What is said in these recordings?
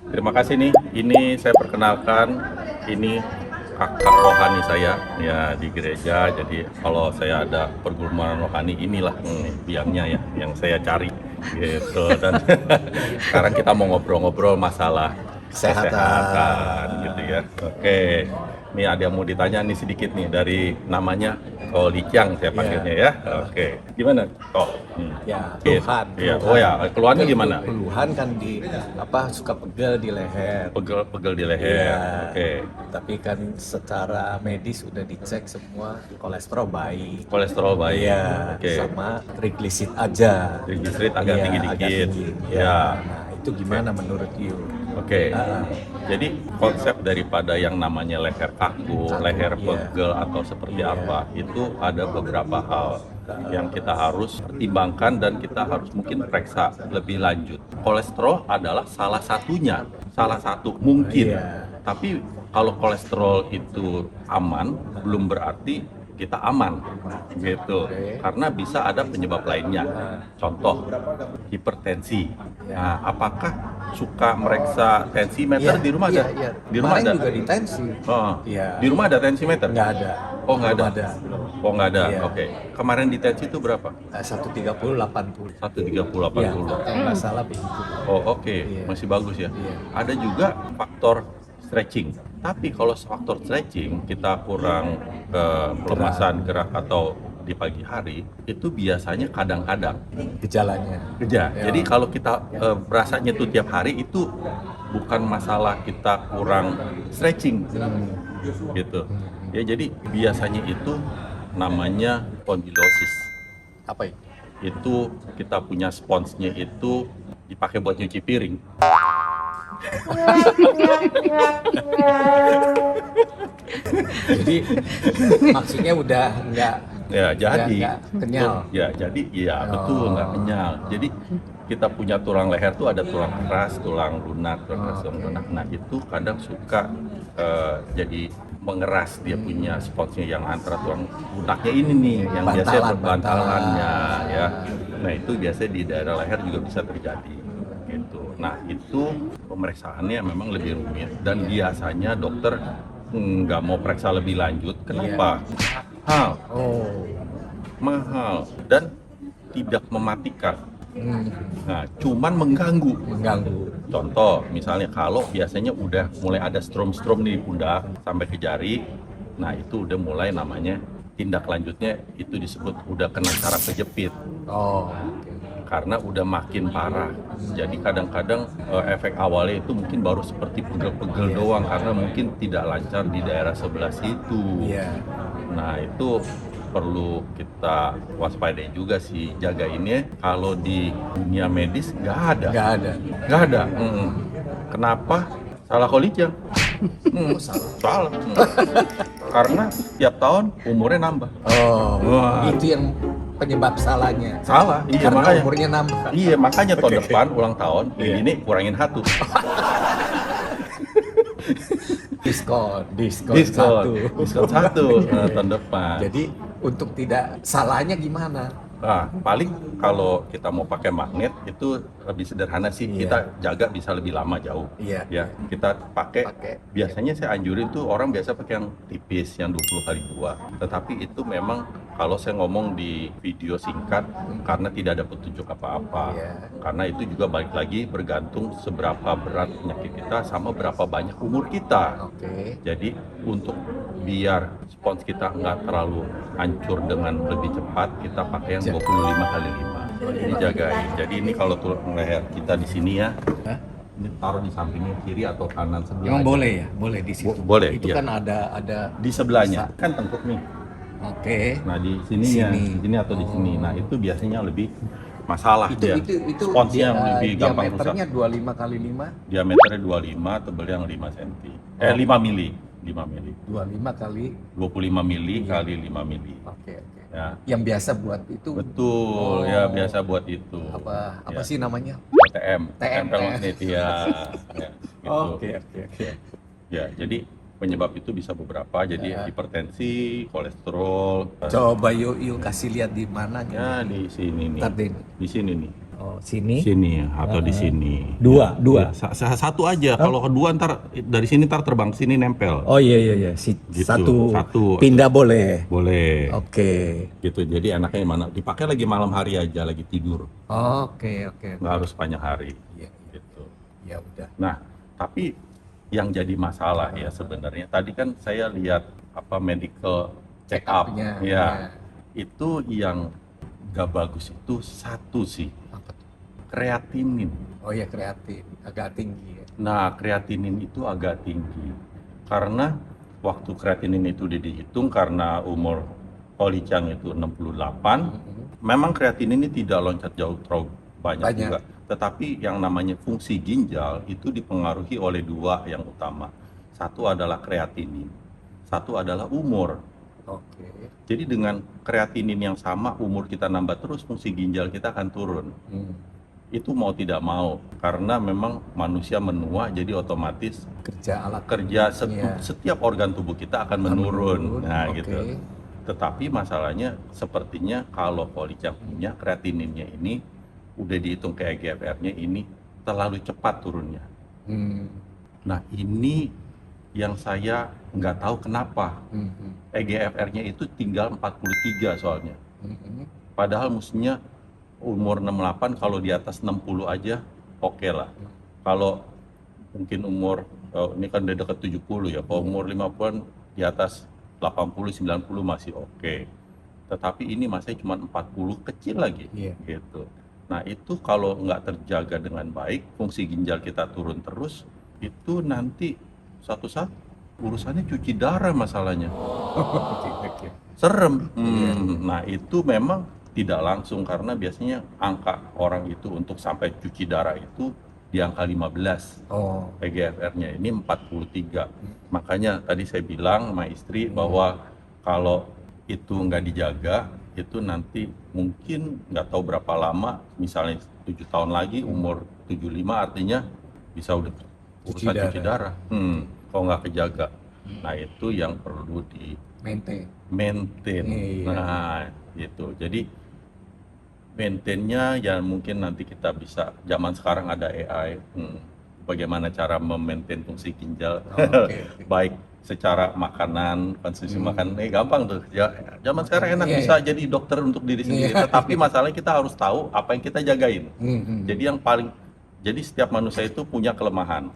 Terima kasih nih. Ini saya perkenalkan, ini kakak rohani saya ya di gereja. Jadi kalau saya ada pergumulan rohani, inilah biangnya ya yang saya cari gitu. Dan sekarang kita mau ngobrol-ngobrol masalah kesehatan gitu ya. Oke. Nih ada yang mau ditanya nih sedikit nih dari namanya Ko Likiang saya panggilnya ya. Oke. Gimana Ko? Ya, Gitu. keluhan. Iya. Oh ya, keluhannya gimana? Keluhan kan di suka pegel di leher. Pegel di leher. Iya. Oke. Tapi kan secara medis udah dicek semua kolesterol baik. Kolesterol baik. Iya, Oke. sama triglycerid aja. Triglycerid agak Iya, tinggi agak dikit. tinggi. Ya. Nah, itu gimana menurut you? Oke. Ah, Jadi konsep daripada yang namanya leher kaku, leher iya. pegel atau seperti Iya. apa, itu ada beberapa hal yang kita harus pertimbangkan dan kita harus mungkin periksa lebih lanjut. Kolesterol adalah salah satunya, salah satu mungkin. Iya. Tapi kalau kolesterol itu aman, belum berarti kita aman gitu. Oke. Karena bisa ada penyebab lainnya. Contoh hipertensi. Ya. Nah, apakah suka meriksa tensimeter Iya, di rumah iya, ada? iya. Di rumah Kemarin ada. juga ditensi. Oh, Iya. Di rumah ada tensimeter? Nggak ada. Oh, nggak ada. Belum ada. Belum. Oh, nggak ada. Iya. Oke. Kemarin di tensi itu berapa? 130 80. 130 Iya, 80. kalau nggak salah begitu. Oh, oke. Iya. Masih bagus ya. Iya. Ada juga faktor stretching. Tapi kalau faktor stretching kita kurang pelemasan gerak atau di pagi hari, itu biasanya kadang-kadang Gejalanya. kerja. Ya. Jadi kalau kita berasanya tuh tiap hari itu bukan masalah kita kurang stretching gitu. Ya jadi biasanya itu namanya spondylosis. Apa itu? Itu kita punya sponsnya itu dipakai buat nyuci piring. Jadi maksudnya udah nggak Ya jadi nggak kenyal. Ya jadi iya betul nggak kenyal. Jadi kita punya tulang leher tuh ada tulang keras, tulang lunak, tulang keras, tulang lunak. Nah itu kadang suka jadi mengeras dia punya sponsnya yang antara tulang lunaknya ini nih yang biasanya berbantalannya ya. Nah itu biasanya di daerah leher juga bisa terjadi gitu. Nah itu pemeriksaannya memang lebih rumit dan biasanya dokter nggak mau periksa lebih lanjut. Kenapa? Mahal, Oh. mahal dan tidak mematikan. Hmm, Nah, cuman mengganggu. mengganggu. Contoh, misalnya kalau biasanya udah mulai ada strom-strom di pundak sampai ke jari, nah itu udah mulai namanya tindak lanjutnya itu disebut udah kena saraf kejepit Oh. Oke. karena udah makin parah. Jadi kadang-kadang efek awalnya itu mungkin baru seperti pegel-pegel doang karena mungkin tidak lancar di daerah sebelah situ. Iya. Nah itu perlu kita waspadai juga sih, jagainnya. Kalau di dunia medis nggak ada. Nggak ada. Nggak ada. Kenapa? Salah Ko Likiang. Salah. Karena tiap tahun umurnya nambah. Oh. Wah. Itu yang penyebab salahnya. Salah. Iya Karena makanya. umurnya nambah. Iya makanya tahun depan ulang tahun ini kurangin satu. Diskon satu. Diskon satu tahun depan. Jadi untuk tidak salahnya gimana? Nah, paling kalau kita mau pakai magnet itu lebih sederhana sih. Iya. Kita jaga bisa lebih lama jauh. Iya. Ya, kita pakai. Pakai. Biasanya saya anjurin tuh orang biasa pakai yang tipis, yang 20x2. Tetapi itu memang kalau saya ngomong di video singkat karena tidak ada petunjuk apa-apa. Iya. Karena itu juga balik lagi bergantung seberapa berat penyakit kita sama berapa banyak umur kita. Oke. Jadi untuk biar spons kita nggak terlalu hancur dengan lebih cepat, kita pakai yang 25x5. Ini jagain. Jadi ini kalau tulang leher kita di sini ya, Hah? ini taruh di sampingnya kiri atau kanan sebelah. Emang aja. boleh ya? Boleh di situ. Boleh, Itu iya. kan ada. Di sebelahnya kan tengkuk nih. Oke. Nah di sini ya, Sini. di sini atau di Oh. sini. Nah itu biasanya lebih masalah dia. Itu Sponsnya yang lebih gampang rusak. diameternya 25x5, Diameternya 25, tebelnya yang 5 cm. 5 mili. 5 mili. 25 kali. 25 mili Iya. kali 5 mili. Oke, oke. Ya. Yang biasa buat itu Betul, Oh. ya biasa buat itu. apa Ya. sih namanya? TM, tempel magnet ya. Ya, gitu. Oke. Ya, jadi penyebab itu bisa beberapa. Jadi Ya. hipertensi, kolesterol. Coba yuk kasih lihat di mana Ya di sini nih. Ntar deh. Di sini nih. Oh, sini. Sini atau di sini. Dua. Ya, satu aja. Kalau kedua ntar dari sini ntar terbang sini nempel. Oh iya. Gitu. Satu. Pindah boleh. Boleh. Oke. Gitu. Jadi enaknya mana? Dipakai lagi malam hari aja, lagi tidur. Oke. Nggak harus sepanjang hari. Iya. Gitu. Ya udah. Nah, tapi yang jadi masalah ya sebenarnya tadi kan saya lihat apa medical check up, Check-up-nya, ya, ya. itu yang gak bagus itu satu sih, Apa tuh? kreatinin. Oh ya, kreatin agak tinggi ya. Nah, kreatinin itu agak tinggi karena waktu kreatinin itu dihitung karena umur Holly Chang itu 68, memang kreatinin ini tidak loncat jauh terlalu banyak juga. Tetapi yang namanya fungsi ginjal itu dipengaruhi oleh dua yang utama. Satu adalah kreatinin, satu adalah umur. Oke. Jadi dengan kreatinin yang sama, umur kita nambah terus, fungsi ginjal kita akan turun. Itu mau tidak mau, karena memang manusia menua, jadi otomatis setiap organ tubuh kita akan menurun. Nah, gitu. Tetapi masalahnya sepertinya kalau Holly Chang punya kreatininnya ini udah dihitung ke EGFR-nya ini terlalu cepat turunnya. Nah, ini yang saya nggak tahu kenapa. EGFR-nya itu tinggal 43 soalnya. Padahal mestinya umur 68, kalau di atas 60 aja oke lah. Kalau mungkin umur ini kan udah dekat 70 ya. Kalau umur 50-an di atas 80 90 masih oke. Tetapi ini masih cuma 40, kecil lagi. Gitu. Nah, itu kalau nggak terjaga dengan baik, fungsi ginjal kita turun terus, itu nanti suatu saat urusannya cuci darah masalahnya. Serem. Nah, itu memang tidak langsung karena biasanya angka orang itu untuk sampai cuci darah itu di angka 15. EGFR-nya ini 43. Makanya tadi saya bilang sama istri bahwa kalau itu nggak dijaga, itu nanti mungkin nggak tahu berapa lama, misalnya 7 tahun lagi umur 75, artinya bisa udah urusan cuci darah. Kalau nggak kejaga. Nah, itu yang perlu di maintain. Nah, gitu. Jadi maintainnya ya mungkin nanti kita bisa, zaman sekarang ada AI, bagaimana cara memaintain fungsi ginjal baik secara makanan, konsumsi makanan, gampang tuh ya, zaman sekarang enak bisa jadi dokter untuk diri sendiri. Tetapi masalahnya kita harus tahu apa yang kita jagain. Jadi setiap manusia itu punya kelemahan,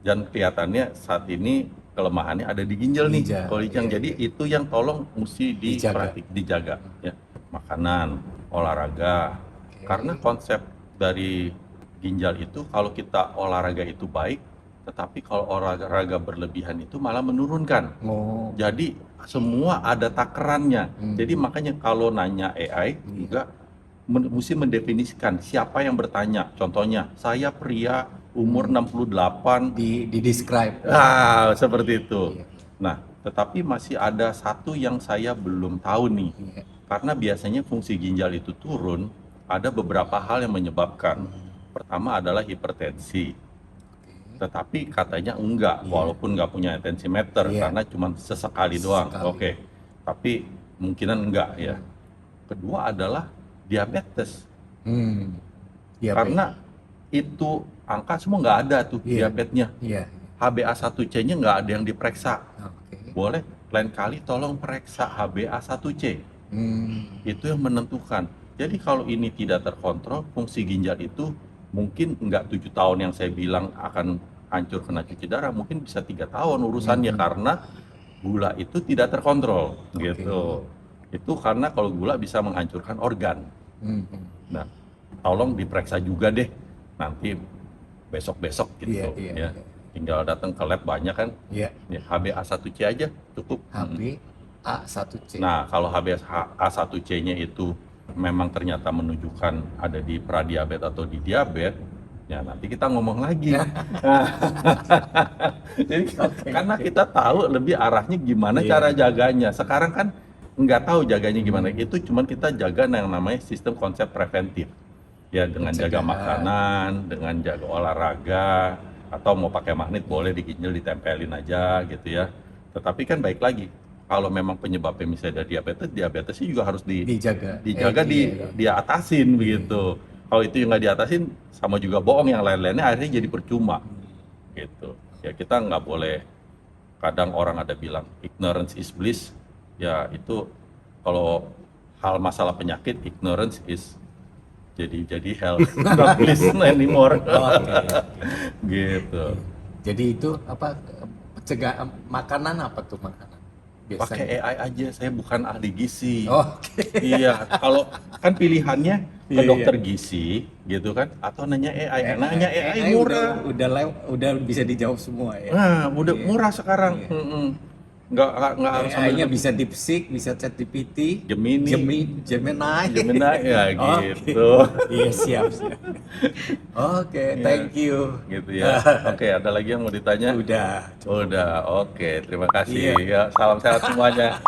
dan kelihatannya saat ini kelemahannya ada di ginjal nih, Holly Chang. Jadi itu yang tolong mesti dijaga ya, makanan, olahraga. Karena konsep dari ginjal itu, kalau kita olahraga itu baik, tetapi kalau olahraga berlebihan itu malah menurunkan. Jadi semua ada takarannya. Jadi makanya kalau nanya AI juga mesti mendefinisikan siapa yang bertanya. Contohnya, saya pria umur 68, di-describe. Seperti itu. Nah, tetapi masih ada satu yang saya belum tahu nih. Karena biasanya fungsi ginjal itu turun, ada beberapa hal yang menyebabkan. Pertama adalah hipertensi. Tetapi katanya enggak, walaupun nggak punya tensimeter, karena cuma sesekali doang. Tapi kemungkinan enggak ya. Kedua adalah diabetes. Karena itu angka semua nggak ada tuh diabetesnya. HbA1c-nya nggak ada yang diperiksa. Boleh lain kali tolong periksa HbA1c. Itu yang menentukan. Jadi kalau ini tidak terkontrol, fungsi ginjal itu mungkin nggak 7 tahun yang saya bilang akan hancur kena cuci darah, mungkin bisa 3 tahun urusannya karena gula itu tidak terkontrol. Gitu. Itu karena kalau gula bisa menghancurkan organ. Nah, tolong diperiksa juga deh nanti besok-besok gitu ya. Tinggal datang ke lab banyak kan. HbA1c aja cukup. HbA1c. Nah, kalau HbA1c-nya itu memang ternyata menunjukkan ada di pradiabetes atau di diabetes, ya nanti kita ngomong lagi. Jadi karena kita tahu lebih arahnya gimana cara jaganya. Sekarang kan nggak tahu jaganya gimana. Itu cuman kita jaga yang namanya sistem konsep preventif. Ya, dengan jaga makanan, dengan jaga olahraga, atau mau pakai magnet boleh di ginjal ditempelin aja gitu ya. Tetapi kan baik lagi, kalau memang penyebabnya misalnya dari diabetesnya juga harus dijaga, diatasin begitu. kalau itu yang nggak diatasin, sama juga bohong yang lain-lainnya akhirnya jadi percuma gitu. Ya kita nggak boleh, kadang orang ada bilang ignorance is bliss, ya itu kalau hal masalah penyakit, ignorance is jadi health, not bliss anymore. Oke. Gitu. Jadi itu apa, cegah makanan apa tuh makanan? Pakai AI aja, saya bukan ahli gizi. Oke. Iya, kalau kan pilihannya ke Iya, dokter iya. gizi gitu kan, atau nanya AI. Nanya AI murah. udah bisa dijawab semua ya. Nah, udah Iya. murah sekarang. Iya. Nggak harus ambil AI-nya bisa DeepSeek, bisa ChatGPT, Gemini. Gemini. Gemini ya Oke. gitu. Iya, siap. Oke, Iya. thank you. Gitu ya. Oke, ada lagi yang mau ditanya? Udah. Udah, oke. Terima kasih. Iya. Ya, salam sehat semuanya.